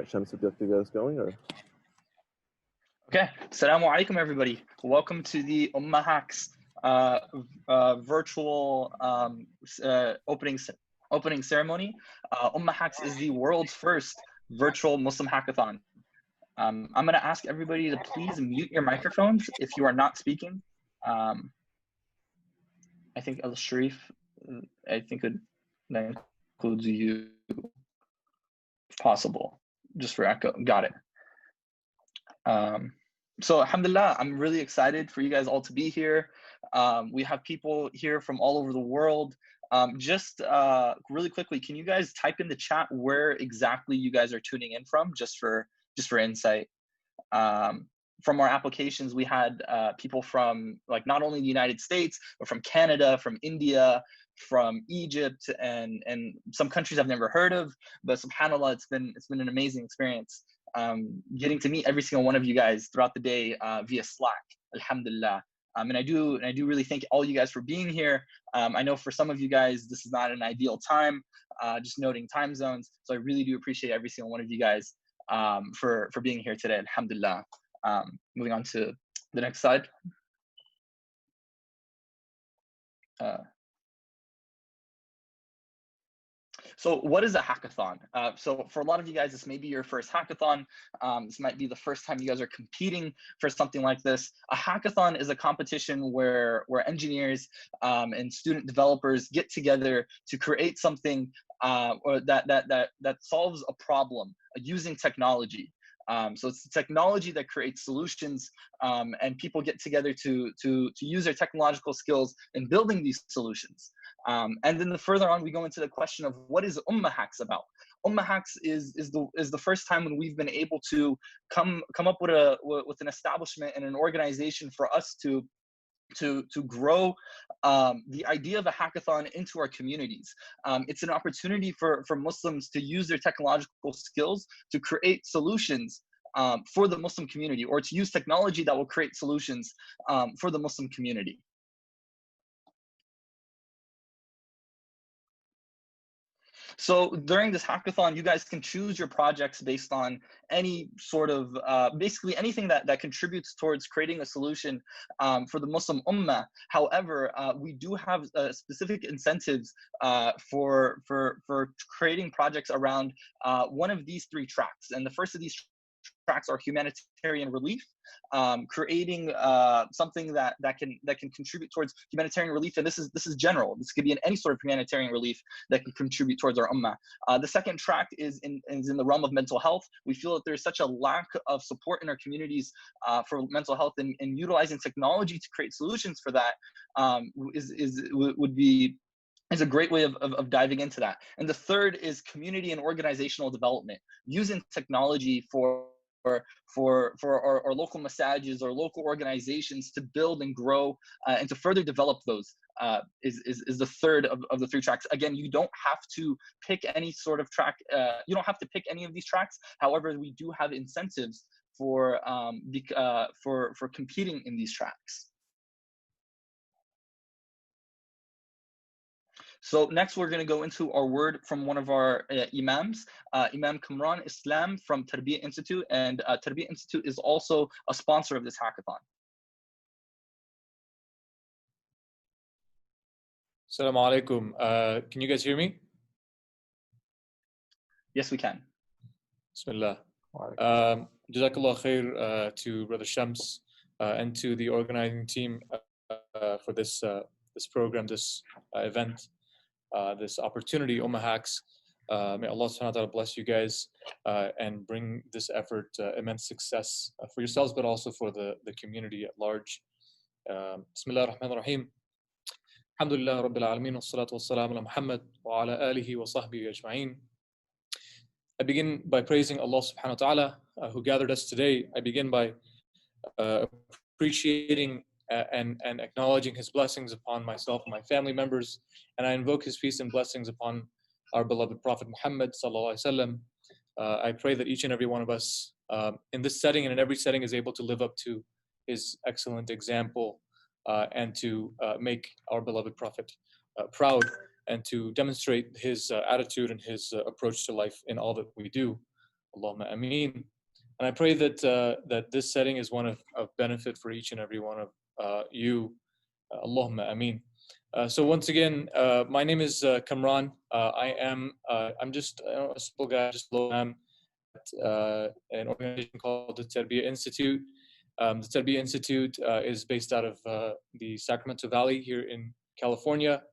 Shams, would you like to get us going, or? Okay, Assalamu alaikum everybody. Welcome to the UmmaHacks virtual opening ceremony. UmmaHacks is the world's first virtual Muslim hackathon. I'm going to ask everybody to please mute your microphones if you are not speaking. I think Alsharif, that includes you, if possible, just for echo. Got it. So alhamdulillah, I'm really excited for you guys all to be here. We have people here from all over the world. Just really quickly, can you guys type in the chat where exactly you guys are tuning in from, just for insight? From our applications, we had people from like not only the United States, but from Canada, from India, from Egypt, and some countries I've never heard of. But subhanallah, it's been an amazing experience. Getting to meet every single one of you guys throughout the day via Slack, alhamdulillah. And I do really thank all you guys for being here. I know for some of you guys, this is not an ideal time, just noting time zones. So I really do appreciate every single one of you guys for being here today, alhamdulillah. Moving on to the next slide. So what is a hackathon? So for a lot of you guys, this may be your first hackathon. This might be the first time you guys are competing for something like this. A hackathon is a competition where engineers and student developers get together to create something or that solves a problem using technology. So it's the technology that creates solutions, and people get together to use their technological skills in building these solutions. And then further on, we go into the question of what is UmmaHacks about. UmmaHacks is the first time when we've been able to come up with an establishment and an organization for us to grow the idea of a hackathon into our communities. It's an opportunity for Muslims to use their technological skills to create solutions for the Muslim community, or to use technology that will create solutions for the Muslim community. So during this hackathon, you guys can choose your projects based on any sort of, basically anything that contributes towards creating a solution for the Muslim Ummah. However, we do have specific incentives for creating projects around one of these three tracks. And the first of these tracks are humanitarian relief, creating something that can contribute towards humanitarian relief, and this is general. This could be in any sort of humanitarian relief that can contribute towards our ummah. The second track is in the realm of mental health. We feel that there's such a lack of support in our communities for mental health, and utilizing technology to create solutions for that is a great way of diving into that. And the third is community and organizational development, using technology for our local massages or local organizations to build and grow and to further develop those is the third of the three tracks. Again, you don't have to pick any sort of track. You don't have to pick any of these tracks. However, we do have incentives for competing in these tracks. So next, we're going to go into our word from one of our Imams, Imam Kamran Islam from Tabiya Institute, and Tabiya Institute is also a sponsor of this hackathon. Assalamu alaikum. Can you guys hear me? Yes, we can. Bismillah. Jazakallah khair to Brother Shams and to the organizing team for this program, this event. This opportunity, UmmaHacks. May Allah subhanahu wa ta'ala bless you guys and bring this effort immense success for yourselves, but also for the community at large. Bismillah ar-Rahman ar-Rahim. Alhamdulillah Rabbil Alameen wa salatu wa salam ala Muhammad wa ala alihi wa sahbihi ajma'een. I begin by praising Allah subhanahu wa ta'ala who gathered us today. I begin by appreciating and acknowledging His blessings upon myself and my family members, and I invoke His peace and blessings upon our beloved Prophet Muhammad sallallahu alaihi wasallam. I pray that each and every one of us in this setting and in every setting is able to live up to his excellent example and to make our beloved Prophet proud, and to demonstrate his attitude and his approach to life in all that we do. Allahumma Amin. And I pray that that this setting is one of benefit for each and every one of you. Allahumma Amin. So once again, my name is Kamran. I'm just a simple guy, just low at an organization called the Tabiya Institute. The Tabiya Institute is based out of the Sacramento Valley here in California.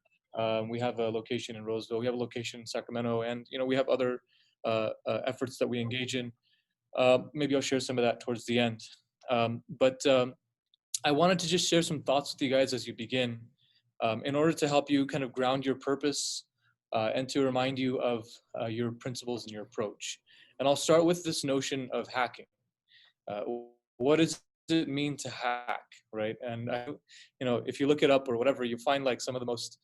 We have a location in Roseville. We have a location in Sacramento, and we have other efforts that we engage in. Maybe I'll share some of that towards the end. But I wanted to just share some thoughts with you guys as you begin, in order to help you kind of ground your purpose and to remind you of your principles and your approach. And I'll start with this notion of hacking. What does it mean to hack, right? And if you look it up or whatever, you find like some of the most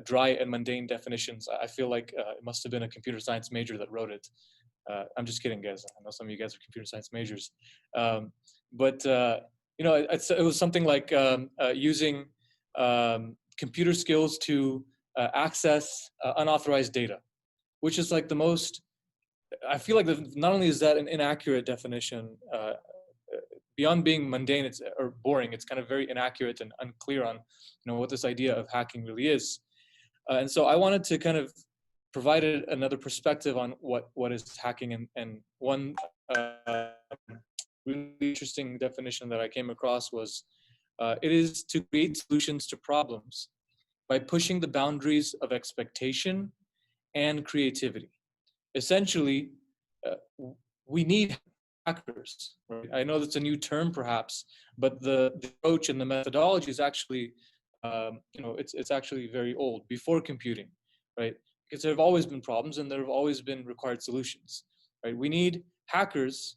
dry and mundane definitions. I feel like it must have been a computer science major that wrote it. I'm just kidding, guys. I know some of you guys are computer science majors, but it was something like using computer skills to access unauthorized data, which is like the most. I feel like not only is that an inaccurate definition, beyond being mundane or boring, it's kind of very inaccurate and unclear on what this idea of hacking really is. And so I wanted to kind of provide another perspective on what is hacking, and one really interesting definition that I came across was it is to create solutions to problems by pushing the boundaries of expectation and creativity. Essentially, we need hackers, right? I know that's a new term perhaps, but the approach and the methodology is actually, it's actually very old, before computing, right? Because there have always been problems and there have always been required solutions, right? We need hackers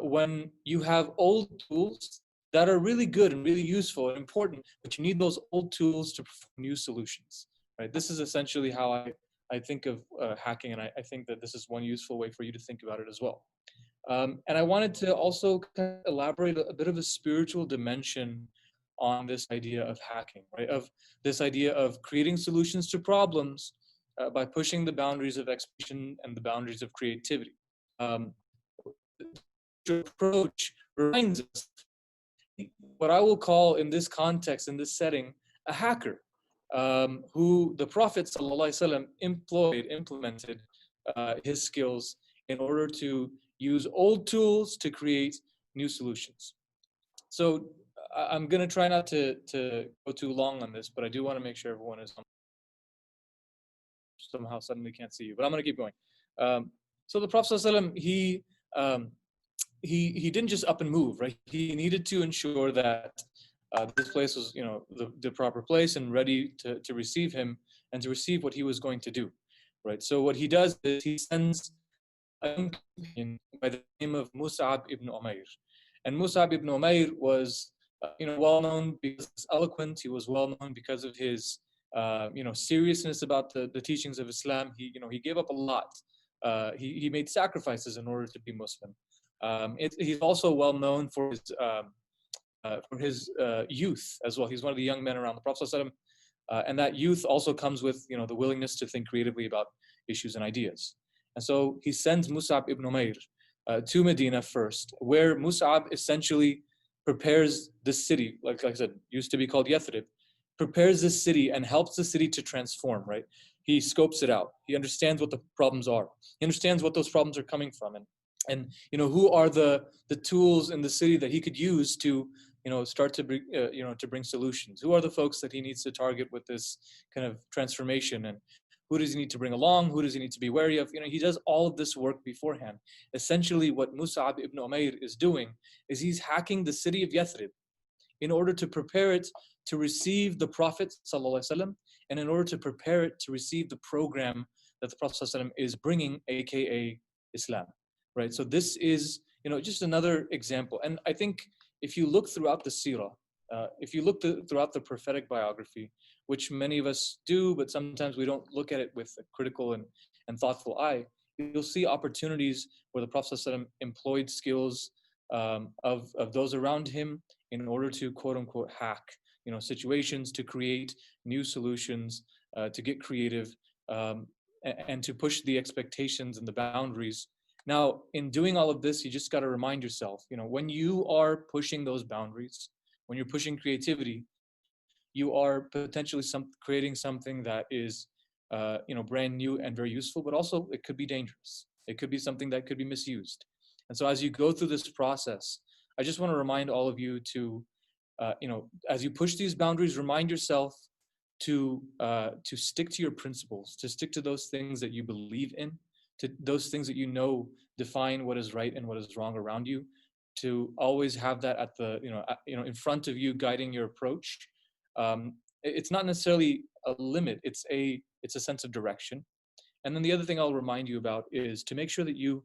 when you have old tools that are really good and really useful and important, but you need those old tools to perform new solutions, right? This is essentially how I think of hacking, and I think that this is one useful way for you to think about it as well. And I wanted to also kind of elaborate a bit of a spiritual dimension on this idea of hacking, right? Of this idea of creating solutions to problems by pushing the boundaries of expectation and the boundaries of creativity. The approach reminds us what I will call, in this context, in this setting, a hacker, who the Prophet ﷺ implemented his skills in order to use old tools to create new solutions. So I'm going to try not to go too long on this, but I do want to make sure everyone is somehow suddenly can't see you, but I'm going to keep going. So the Prophet ﷺ, he didn't just up and move, right? He needed to ensure that this place was, the proper place and ready to receive him and to receive what he was going to do, right? So what he does is he sends a young companion by the name of Mus'ab ibn Umair. And Mus'ab ibn Umair was, well known because he's eloquent. He was well known because of his, seriousness about the teachings of Islam. He gave up a lot. He made sacrifices in order to be Muslim. He's also well known for his youth as well. He's one of the young men around the Prophet ﷺ, and that youth also comes with the willingness to think creatively about issues and ideas. And so he sends Mus'ab ibn Umair to Medina first, where Mus'ab essentially prepares the city, like I said, used to be called Yathrib, prepares this city and helps the city to transform, right? He scopes it out. He understands what the problems are. He understands what those problems are coming from, and who are the tools in the city that he could use to start to bring to bring solutions. Who are the folks that he needs to target with this kind of transformation, and who does he need to bring along? Who does he need to be wary of? He does all of this work beforehand. Essentially, what Mus'ab ibn Umair is doing is he's hacking the city of Yathrib in order to prepare it to receive the Prophet ﷺ, and in order to prepare it to receive the program that the Prophet ﷺ is bringing, aka Islam, right? So this is just another example. And I think if you look throughout the seerah, if you look throughout the prophetic biography, which many of us do, but sometimes we don't look at it with a critical and thoughtful eye, you'll see opportunities where the Prophet ﷺ employed skills of those around him in order to quote unquote hack situations, to create new solutions, to get creative, and to push the expectations and the boundaries Now, in doing all of this, you just got to remind yourself, when you are pushing those boundaries, when you're pushing creativity, you are potentially creating something that is, brand new and very useful, but also it could be dangerous. It could be something that could be misused. And so as you go through this process, I just want to remind all of you to, as you push these boundaries, remind yourself to stick to your principles, to stick to those things that you believe in, to those things that define what is right and what is wrong around you, to always have that at the in front of you, guiding your approach. It's not necessarily a limit; it's a sense of direction. And then the other thing I'll remind you about is to make sure that you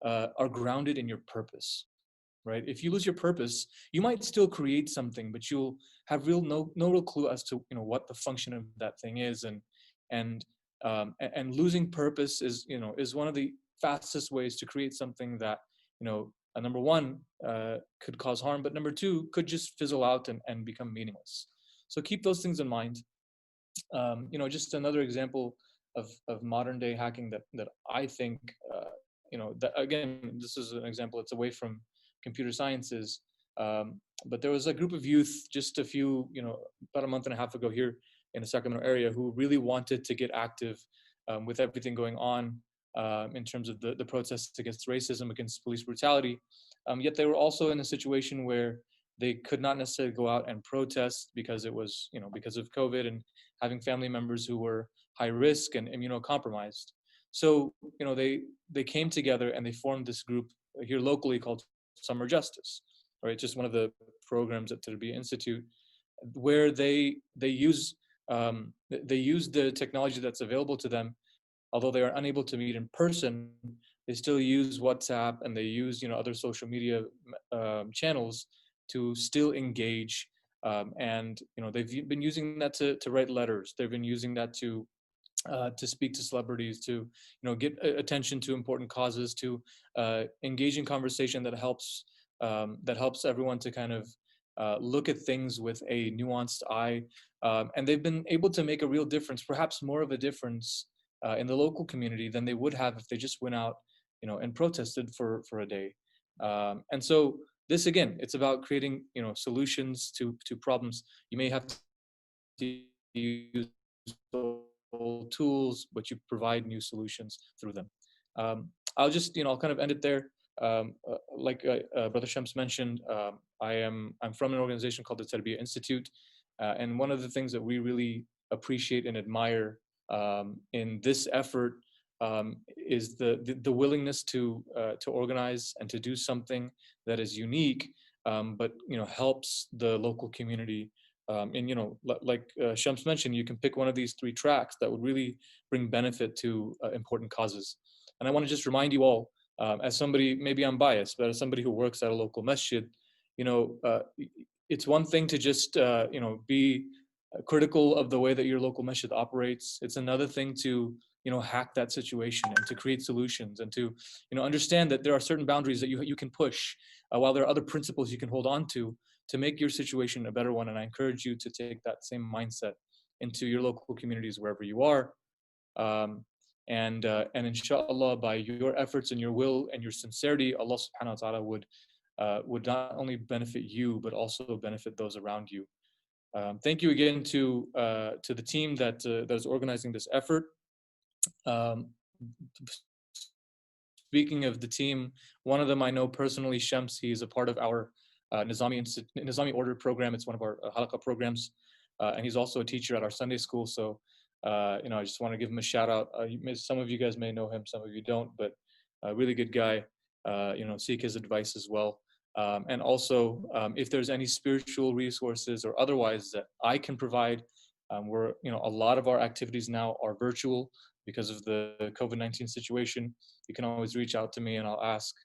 are grounded in your purpose. Right? If you lose your purpose, you might still create something, but you'll have no real clue as to what the function of that thing is, and losing purpose is one of the fastest ways to create something that number one could cause harm, but number two could just fizzle out and become meaningless. So keep those things in mind. Just another example of modern day hacking that I think that, again, this is an example. It's away from computer sciences, but there was a group of youth just about a month and a half ago here in the Sacramento area who really wanted to get active with everything going on in terms of the protests against racism, against police brutality. Yet they were also in a situation where they could not necessarily go out and protest because it was, because of COVID and having family members who were high risk and immunocompromised. So, they came together and they formed this group here locally called Summer Justice, right? Just one of the programs at Tabiya Institute, where they use the technology that's available to them. Although they are unable to meet in person, they still use WhatsApp and they use other social media channels to still engage. And they've been using that to write letters. They've been using that to speak to celebrities, to get attention to important causes, to engage in conversation that helps everyone to kind of look at things with a nuanced eye. And they've been able to make a real difference, perhaps more of a difference in the local community than they would have if they just went out and protested for a day. And so this, again, it's about creating solutions to problems. You may have to use tools, but you provide new solutions through them. I'll just I'll kind of end it there. Like Brother Shams mentioned, I'm from an organization called the Tabiya Institute, and one of the things that we really appreciate and admire in this effort is the willingness to organize and to do something that is unique, but helps the local community. And like Shams mentioned, you can pick one of these 3 tracks that would really bring benefit to important causes. And I want to just remind you all, as somebody, maybe I'm biased, but as somebody who works at a local masjid, it's one thing to just be critical of the way that your local masjid operates. It's another thing to hack that situation and to create solutions and to understand that there are certain boundaries that you can push, while there are other principles you can hold on to make your situation a better one. And I encourage you to take that same mindset into your local communities wherever you are. And inshallah, by your efforts and your will and your sincerity, Allah subhanahu wa ta'ala would not only benefit you, but also benefit those around you. Thank you again to the team that is organizing this effort. Speaking of the team, one of them I know personally, Shams. He's a part of our Nizami Order program. It's one of our halaqah programs, and he's also a teacher at our Sunday school. So, I just want to give him a shout out. Some of you guys may know him, some of you don't, but a really good guy. Seek his advice as well. And also, if there's any spiritual resources or otherwise that I can provide, a lot of our activities now are virtual because of the COVID-19 situation. You can always reach out to me, and I'll ask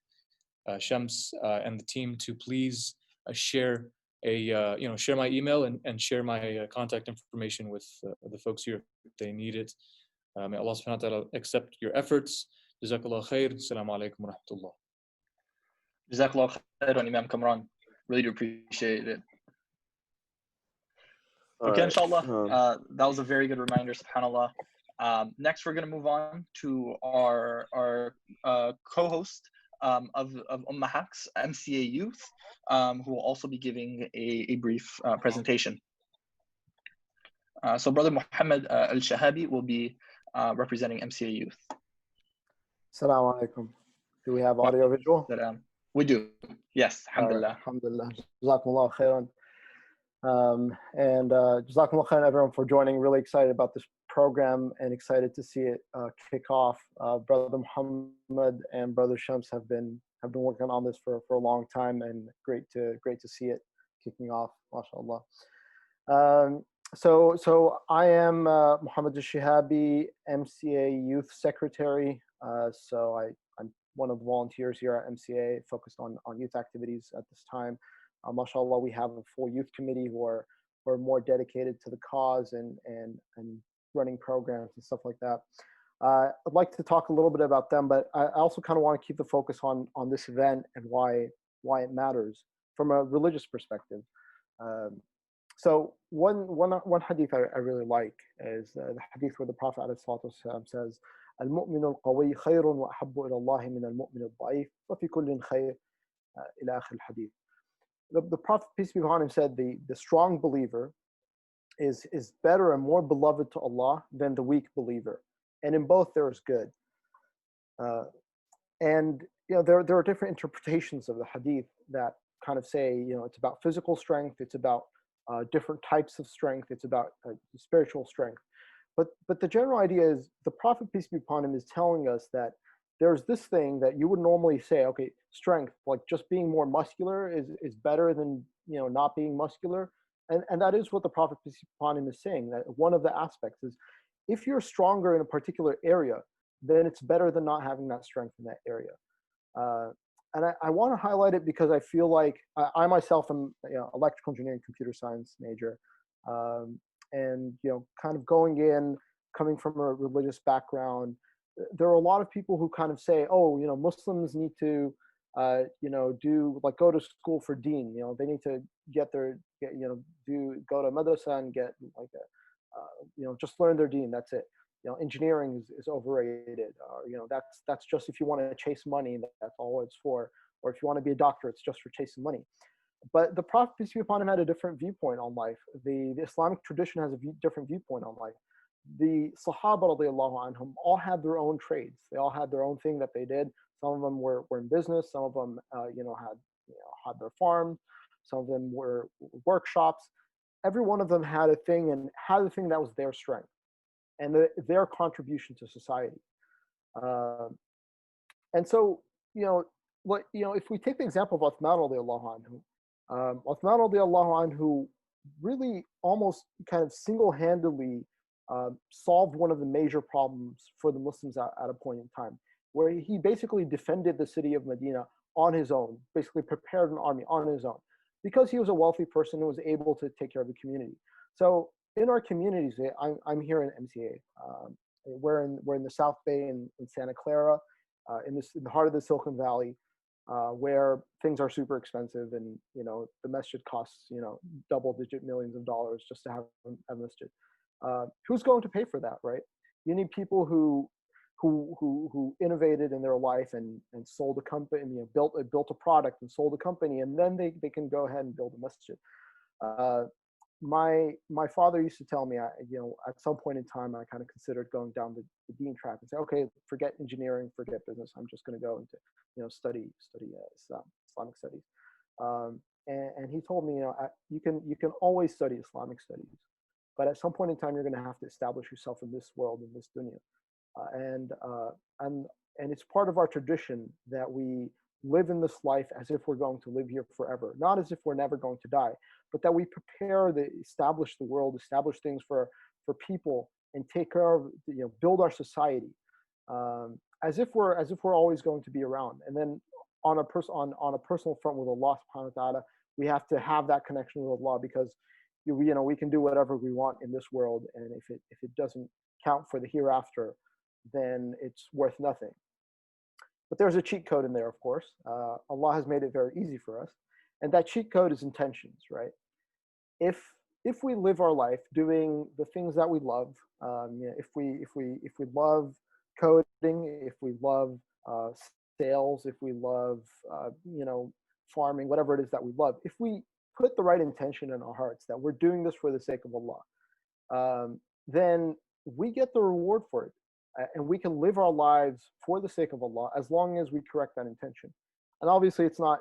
Shams and the team to please share share my email and share my contact information with the folks here if they need it. May Allah subhanahu wa ta'ala accept your efforts. Jazakallah khair. Assalamu alaikum wa rahmatullah. Jazakallah khair on Imam Kamran. Really do appreciate it. Okay, inshallah, that was a very good reminder, subhanAllah. Next, we're going to move on to our co-host of UmmaHacks, MCA Youth, who will also be giving a brief presentation. So Brother Mohammad Al-Shehabi will be representing MCA Youth. Assalamu alaikum. Do we have audio visual? We do. Yes, alhamdulillah. Right, alhamdulillah. Jazakumullah khairan. And Jazakumullah khairan everyone for joining. Really excited about this program and excited to see it kick off. Brother Mohammad and Brother Shams have been working on this for a long time, and great to see it kicking off, mashallah. So I am Mohammad Al-Shehabi, MCA Youth Secretary. So I'm one of the volunteers here at MCA, focused on youth activities at this time. Mashallah, we have a full youth committee who are more dedicated to the cause and running programs and stuff like that. I'd like to talk a little bit about them, but I also kind of want to keep the focus on this event and why it matters from a religious perspective. So one hadith I really like is the hadith where the Prophet ﷺ says, "Al-mu'min al-qawi khayrun wa ahabbu ila Allah min al-mu'min al-da'if, wa fi kullin khayr," ila akhir al-hadith. The Prophet, peace be upon him, said the strong believer is better and more beloved to Allah than the weak believer, and in both there is good. And there are different interpretations of the hadith that kind of say it's about physical strength, it's about different types of strength, it's about spiritual strength. But the general idea is the Prophet, peace be upon him, is telling us that there's this thing that you would normally say, okay, strength, like just being more muscular is better than not being muscular. And that is what the Prophet, peace be upon him, is saying, that one of the aspects is if you're stronger in a particular area, then it's better than not having that strength in that area. And I want to highlight it because I feel like I myself am electrical engineering, computer science major, and kind of coming from a religious background, there are a lot of people who kind of say, oh, Muslims need to go to school for deen. They need to go to madrasa and get just learn their deen. That's it. Engineering is overrated. That's just if you want to chase money, that's all it's for. Or if you want to be a doctor, it's just for chasing money. But the Prophet, peace be upon him, had a different viewpoint on life. The Islamic tradition has a different viewpoint on life. The Sahaba radiallahu anhum all had their own trades. They all had their own thing that they did. Some of them were in business. Some of them had their farms. Some of them were workshops. Every one of them had a thing that was their strength and their contribution to society. And so if we take the example of Uthman radiallahu anhu, Uthman radiallahu anhu really almost kind of single-handedly solved one of the major problems for the Muslims at a point in time, where he basically defended the city of Medina on his own, basically prepared an army on his own, because he was a wealthy person and was able to take care of the community. So in our communities, I'm here in MCA. We're in the South Bay in Santa Clara, in the heart of the Silicon Valley, where things are super expensive, and the masjid costs double-digit millions of dollars just to have a masjid. Who's going to pay for that, right? You need people who innovated in their life and sold a company, built a product and sold a company, and then they can go ahead and build a masjid. My father used to tell me, at some point in time, I kind of considered going down the deen track and say, okay, forget engineering, forget business. I'm just going to go into study Islamic studies. And he told me, you can always study Islamic studies, but at some point in time, you're going to have to establish yourself in this world, in this dunya. And it's part of our tradition that we live in this life as if we're going to live here forever, not as if we're never going to die, but that we establish the world, establish things for people, and take care of, build our society, as if we're always going to be around. And then on a personal front with Allah subhanahu wa ta'ala, we have to have that connection with Allah, because we can do whatever we want in this world, and if it doesn't count for the hereafter, then it's worth nothing. But there's a cheat code in there, of course. Allah has made it very easy for us, and that cheat code is intentions, right? If if we live our life doing the things that we love, you know, if we love coding, if we love uh, sales, if we love you know, farming, whatever it is that we love, if we put the right intention in our hearts that we're doing this for the sake of Allah, then we get the reward for it, and we can live our lives for the sake of Allah as long as we correct that intention. And obviously, it's not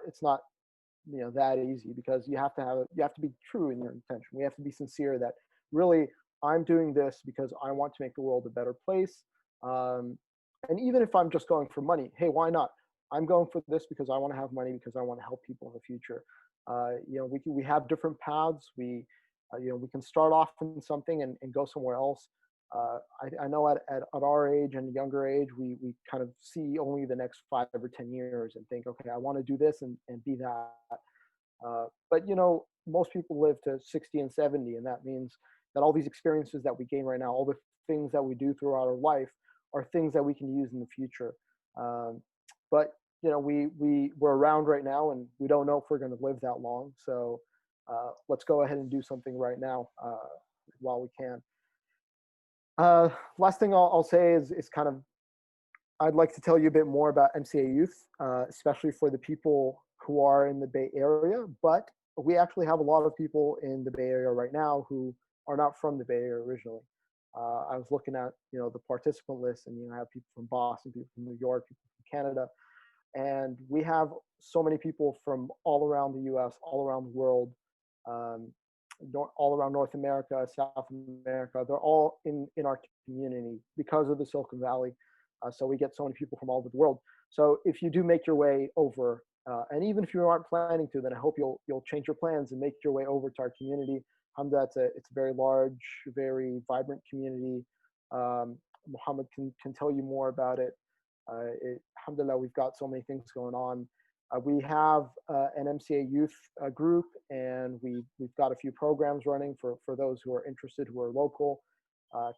you know, that easy, because you have to be true in your intention. We have to be sincere that really I'm doing this because I want to make the world a better place. And even if I'm just going for money, hey, why not? I'm going for this because I want to have money, because I want to help people in the future. You know, we have different paths. We you know, we can start off in something and go somewhere else. I know at our age and younger age, we kind of see only the next 5 or 10 years and think, okay, I want to do this and be that. But you know, most people live to 60 and 70, and that means that all these experiences that we gain right now, all the things that we do throughout our life, are things that we can use in the future. But you know, we're around right now, and we don't know if we're going to live that long. So let's go ahead and do something right now while we can. Last thing I'll say is kind of, I'd like to tell you a bit more about MCA Youth, especially for the people who are in the Bay Area. But we actually have a lot of people in the Bay Area right now who are not from the Bay Area originally. I was looking at, you know, the participant list, and you know, I have people from Boston, people from New York, people from Canada, and we have so many people from all around the U.S., all around the world, all around North America, South America. They're all in our community because of the Silicon Valley. So we get so many people from all over the world. So if you do make your way over, and even if you aren't planning to, then I hope you'll change your plans and make your way over to our community. Alhamdulillah, it's a very large, very vibrant community. Mohammad can tell you more about it. Alhamdulillah, we've got so many things going on. We have an MCA Youth group, and we've got a few programs running for those who are interested, who are local.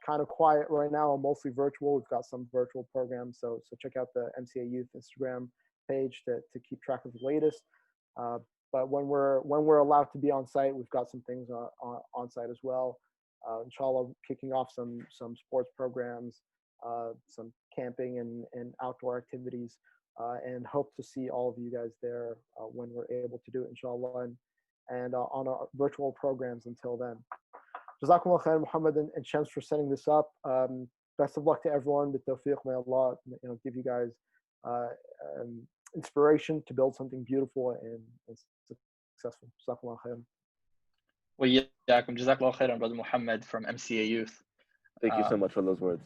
Kind of quiet right now, mostly virtual. We've got some virtual programs, so check out the MCA Youth Instagram page to keep track of the latest. But when we're allowed to be on site, we've got some things on site as well. Inshallah, kicking off some sports programs, some camping and outdoor activities, and hope to see all of you guys there when we're able to do it, inshallah, and on our virtual programs until then. Jazakumullah khair, Muhammad and Shams, for setting this up. Best of luck to everyone. With tawfiq, may Allah, you know, give you guys inspiration to build something beautiful and successful. Jazakumullah khair. Well, Jazakallah khairan, Brother Mohammed from MCA Youth. Thank you so much for those words.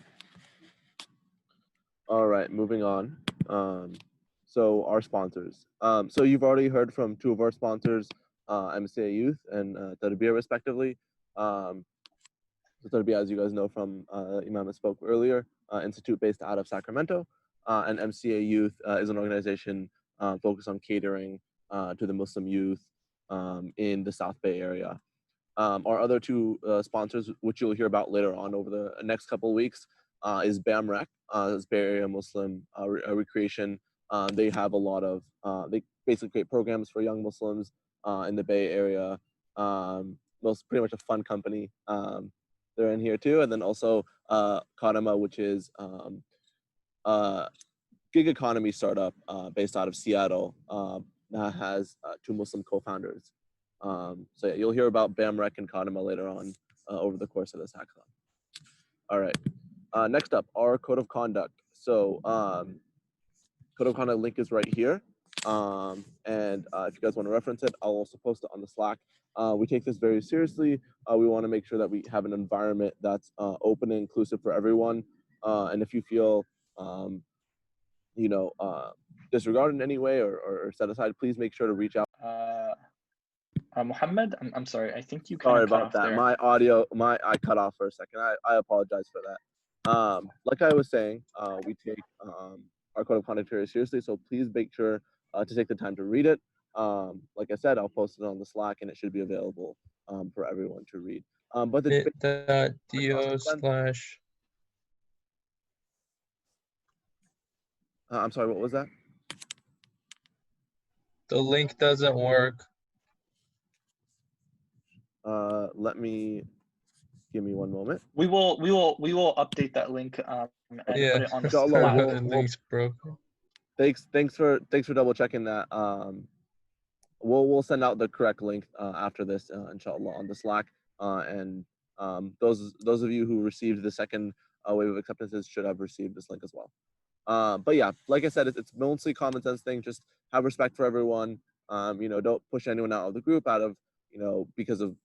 All right, moving on. So our sponsors. So you've already heard from two of our sponsors, MCA Youth and Tabiya, respectively. So Tabiya, as you guys know from Imam spoke earlier, institute based out of Sacramento, and MCA Youth is an organization focused on catering to the Muslim youth in the South Bay area. Our other two sponsors, which you'll hear about later on over the next couple of weeks, is BAMREC, this Bay Area Muslim Recreation. They have a lot of, they basically create programs for young Muslims in the Bay Area. Pretty much a fun company. They're in here too. And then also Kadama, which is a gig economy startup based out of Seattle that has two Muslim co-founders. So yeah, you'll hear about BAMREC and Kadama later on over the course of this hackathon. All right. Next up, our code of conduct. So code of conduct link is right here. And if you guys want to reference it, I'll also post it on the Slack. We take this very seriously. We want to make sure that we have an environment that's open and inclusive for everyone. And if you feel, you know, disregarded in any way or set aside, please make sure to reach out. Mohammed, I'm sorry. I think you Sorry kind of cut about off that. there. My audio, I cut off for a second. I apologize for that. Like I was saying, we take our code of conduct very seriously. So please make sure to take the time to read it. Like I said, I'll post it on the Slack, and it should be available for everyone to read. But the bit.do/ I'm sorry, what was that? The link doesn't work. Give me one moment. We will update that link and put it on the Inshallah, Slack. Link's broken. Thanks for double checking that. We'll send out the correct link after this, inshallah, on the Slack. And those of you who received the second wave of acceptances should have received this link as well. But yeah, like I said, it's mostly common sense thing. Just have respect for everyone. Don't push anyone out of the group out of because of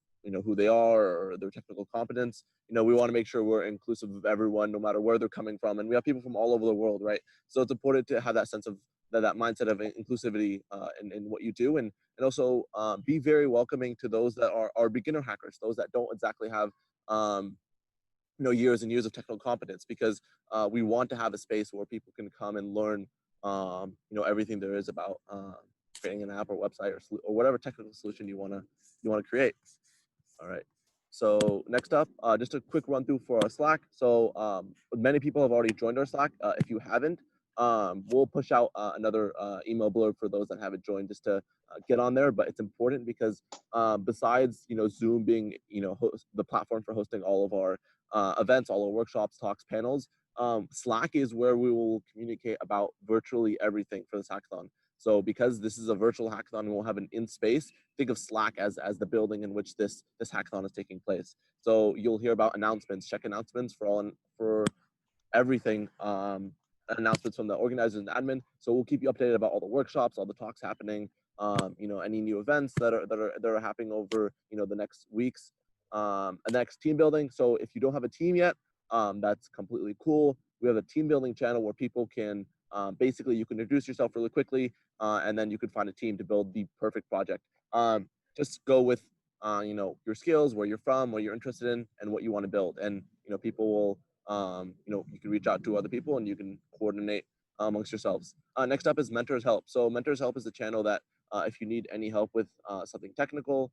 who they are or their technical competence. We want to make sure we're inclusive of everyone, no matter where they're coming from, and we have people from all over the world, right? So it's important to have that sense of that mindset of inclusivity in what you do, and also be very welcoming to those that are beginner hackers, those that don't exactly have years and years of technical competence, because we want to have a space where people can come and learn everything there is about creating an app or website or whatever technical solution you want to create. All right. So next up, just a quick run through for our Slack. So many people have already joined our Slack. If you haven't, we'll push out another email blurb for those that haven't joined, just to get on there. But it's important because besides Zoom being the platform for hosting all of our events, all our workshops, talks, panels, Slack is where we will communicate about virtually everything for this hackathon. So because this is a virtual hackathon, we won't have an in-space. Think of Slack as the building in which this hackathon is taking place. So you'll hear about announcements, check announcements for everything, announcements from the organizers and admin. So we'll keep you updated about all the workshops, all the talks happening, any new events that are happening over the next weeks, and next team building. So if you don't have a team yet, that's completely cool. We have a team building channel where people can basically you can introduce yourself really quickly, and then you can find a team to build the perfect project. Just go with your skills, where you're from, what you're interested in, and what you want to build, and people will you can reach out to other people and you can coordinate amongst yourselves. Next up is Mentors Help. So Mentors Help is a channel that if you need any help with something technical,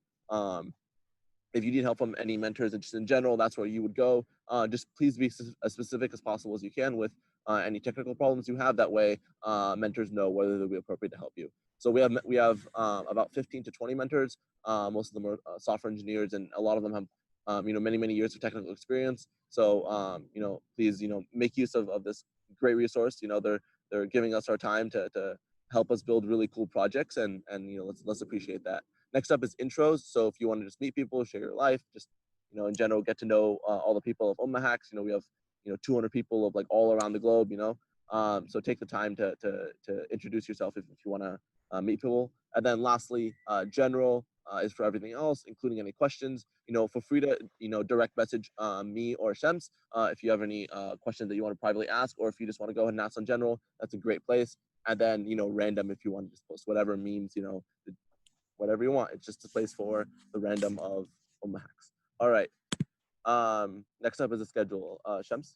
if you need help from any mentors just in general, that's where you would go. Just please be as specific as possible as you can with any technical problems you have. That way mentors know whether they'll be appropriate to help you. So we have about 15 to 20 mentors. Most of them are software engineers, and a lot of them have many years of technical experience. So please make use of this great resource. They're giving us our time to help us build really cool projects, and let's appreciate that. Next up is intros. So if you want to just meet people, share your life, just in general get to know all the people of UmmaHacks. We have 200 people of all around the globe. So take the time to introduce yourself if you want to meet people. And then lastly, general is for everything else, including any questions. Feel free to direct message me or Shems if you have any questions that you want to privately ask, or if you just want to go ahead and ask on general. That's a great place. And then random if you want to just post whatever memes, whatever you want. It's just a place for the random of UmmaHacks. All right. Next up is the schedule. Shems?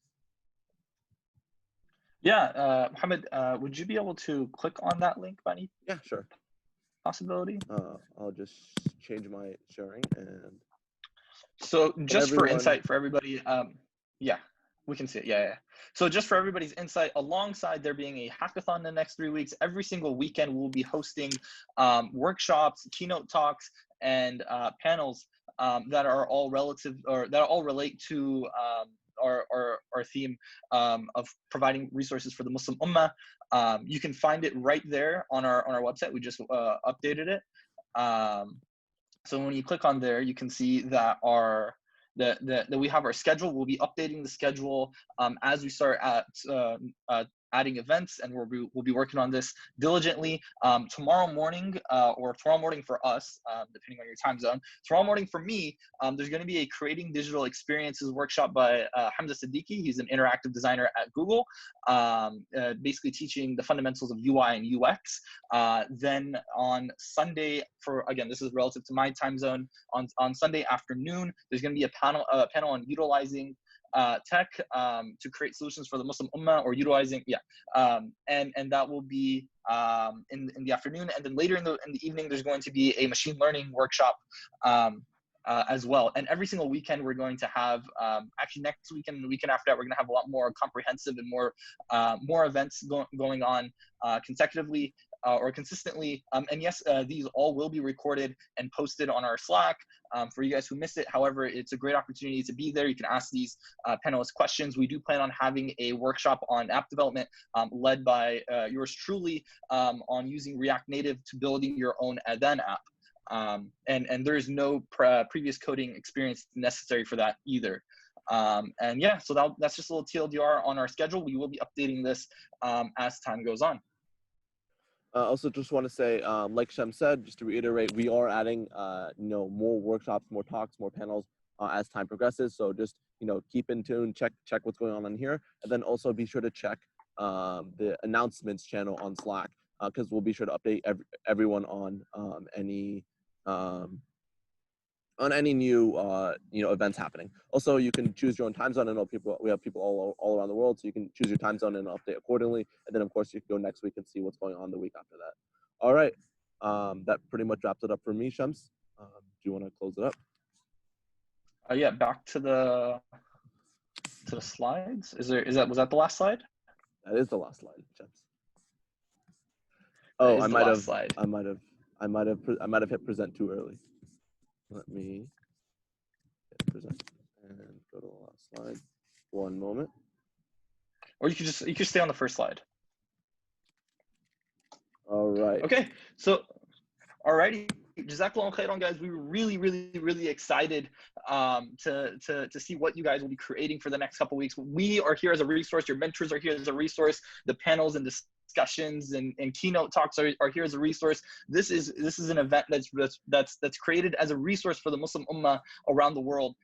Yeah, Mohammed, would you be able to click on that link by any sure possibility? I'll just change my sharing. And so just for insight for everybody, yeah, we can see it. Yeah. So just for everybody's insight, alongside there being a hackathon in the next 3 weeks, every single weekend we'll be hosting workshops, keynote talks, and panels that are all relative, or that all relate to our theme of providing resources for the Muslim Ummah. You can find it right there on our website. We just updated it. So when you click on there, you can see that that we have our schedule. We'll be updating the schedule as we start adding events, and we'll be working on this diligently. Tomorrow morning, or tomorrow morning for us, depending on your time zone. Tomorrow morning for me, there's going to be a Creating Digital Experiences workshop by Hamza Siddiqui. He's an interactive designer at Google, basically teaching the fundamentals of UI and UX. Then on Sunday, again, this is relative to my time zone, on Sunday afternoon, there's going to be a panel on utilizing tech to create solutions for the Muslim Ummah, or utilizing, and that will be in the afternoon. And then later in the evening, there's going to be a machine learning workshop as well. And every single weekend we're going to have, actually next weekend and the weekend after that, we're going to have a lot more comprehensive and more events going on consecutively. or consistently. And yes, these all will be recorded and posted on our Slack for you guys who miss it. However, it's a great opportunity to be there. You can ask these panelists questions. We do plan on having a workshop on app development led by yours truly on using React Native to building your own Adhan app. And there is no previous coding experience necessary for that either. And yeah, so that's just a little TLDR on our schedule. We will be updating this as time goes on. Also, just want to say, like Shem said, just to reiterate, we are adding, more workshops, more talks, more panels as time progresses. So just, keep in tune, check what's going on here, and then also be sure to check the announcements channel on Slack because we'll be sure to update everyone on any new events happening. Also, you can choose your own time zone. I know we have people all around the world, so you can choose your time zone and update accordingly. And then of course you can go next week and see what's going on the week after that. All right, that pretty much wraps it up for me, Shams. Do you want to close it up? Yeah, back to the slides. Was that the last slide? That is the last slide, Shams. Oh, I might have hit present too early. Let me hit present and go to the last slide. One moment. Or you could stay on the first slide. All right. Okay. So, alrighty. Jazakallah khairan, guys. We were really, really, really excited to see what you guys will be creating for the next couple of weeks. We are here as a resource. Your mentors are here as a resource. The panels and discussions and keynote talks are here as a resource. This is an event that's created as a resource for the Muslim Ummah around the world.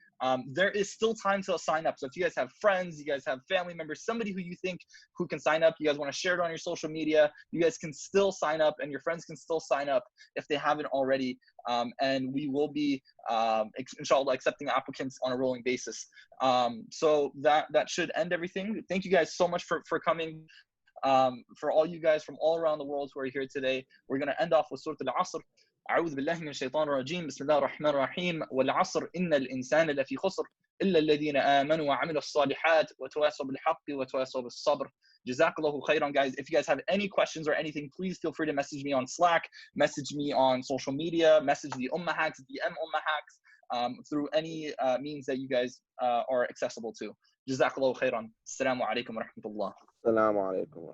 There is still time to sign up. So if you guys have friends, you guys have family members, somebody who you think who can sign up, you guys want to share it on your social media, you guys can still sign up, and your friends can still sign up if they haven't already. And we will be, inshallah, accepting applicants on a rolling basis. So that should end everything. Thank you guys so much for coming. For all you guys from all around the world who are here today, we're going to end off with Surah Al-Asr. أعوذ بالله من الشيطان الرجيم بسم الله الرحمن الرحيم والعصر إن الإنسان لفي خسر إلا الذين آمنوا وعملوا الصالحات وتواصوا بالحق وتواصوا بالصبر. Jazakallahu khairan, guys. If you guys have any questions or anything, please feel free to message me on Slack, message me on social media, message the UmmaHacks, DM UmmaHacks, through any means that you guys are accessible to. Jazakallahu khairan. Assalamu alaikum wa rahmatullah. Assalamu alaikum.